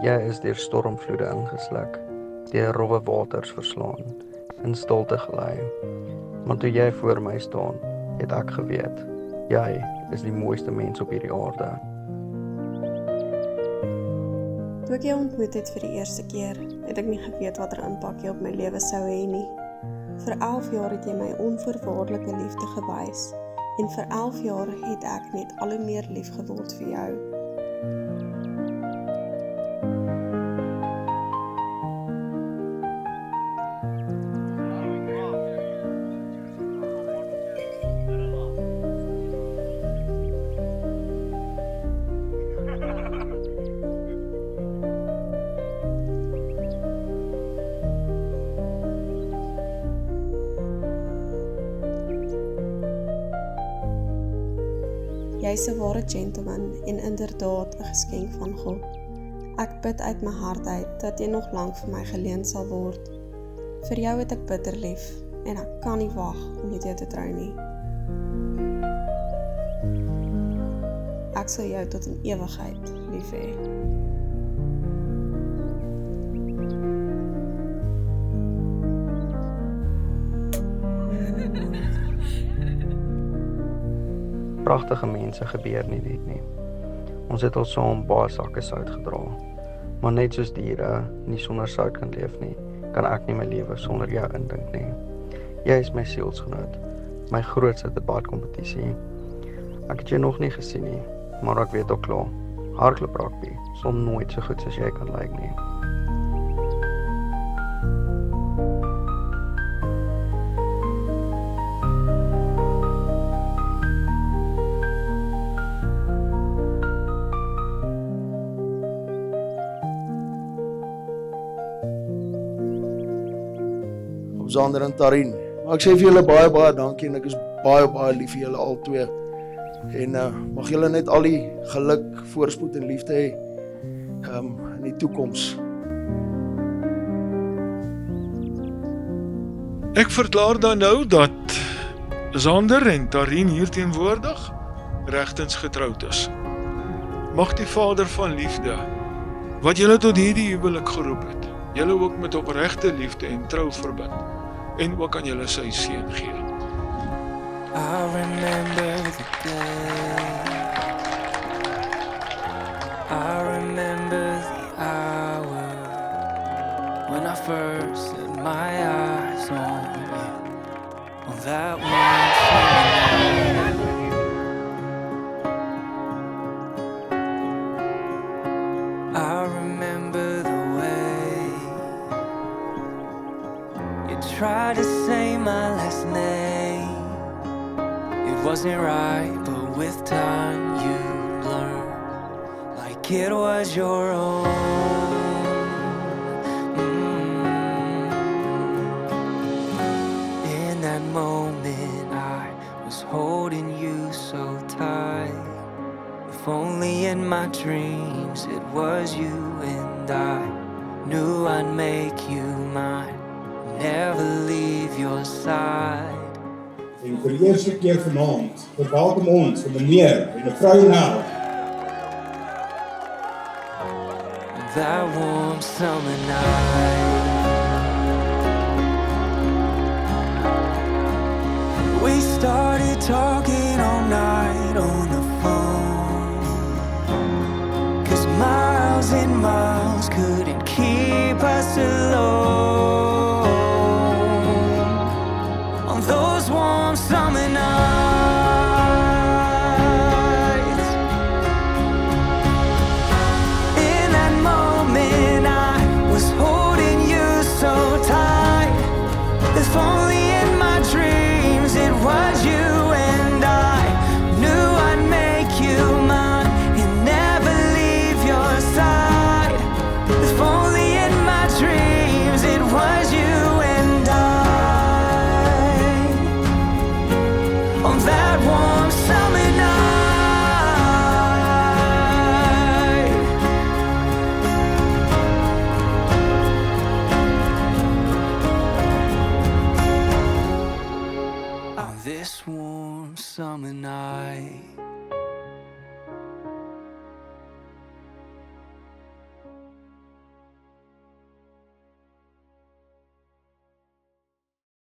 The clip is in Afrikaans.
Jy is deur stormvloede ingesluk, deur rowwe waters verslaan, in stilte gelei. Maar toe jy voor my staan, het ek geweet, jy is die mooiste mens op hierdie aarde. Toe ek jou ontmoet het vir die eerste keer, het ek nie geweet watter impak jy op my lewe sou hê nie. Vir 11 jaar het jy my onvoorwaardelike liefde gewys, en vir 11 jaar het ek net al hoe meer lief geword vir jou. Jy is 'n ware gentleman en inderdaad 'n geskenk van God. Ek bid uit my hart uit dat jy nog lank vir my geleen sal word. Vir jou het ek bitter lief en ek kan nie wag om met jou te trou nie. Ek sal jou tot in ewigheid lief hê. Pragtige mense gebeur nie dit nie. Ons het al saam baie sakke sout gedra. Maar net soos diere nie sonder sout kan leef nie, kan ek nie my lewe sonder jou indink nie. Jy is my sielsgenoot, my grootste debatkompetisie. Ek het jou nog nie gesien nie, maar ek weet ook klaar, hardloop rugby sal nooit so goed soos jy kan lyk nie. Sander en Tarin. Maar ek sê vir julle baie dankie en ek is baie lief vir julle al twee. En mag julle net al die geluk, voorspoed en liefde hê in die toekoms. Ek verklaar dan nou dat Sander en Tarin hier teenwoordig regtens getroud is. Mag die Vader van liefde, wat julle tot hierdie huwelik geroep het, julle ook met opregte liefde en trou verbind, en ook aan julle sy seën gee. I remember the day, I remember the hour, when I first set my eyes on you, on that one summer night. I remember the way you tried to say my last name. It wasn't right, but with time you learn, like it was your own. In that moment I was holding you so tight. If only in my dreams it was you and I knew I'd make you mine, never leave your side. En vir die eerste keer vanaand verwelkom ons 'n meneer en 'n vrou nou. That warm summer night, we started talking all night on the phone, 'cause miles and miles couldn't keep us alone. On those warm summer nights, in that moment I was holding you so tight. If only in my dreams it was you and I knew I'd make you mine and never leave your side. If only in my dreams it was you and I, on that warm summer night. On this warm summer night.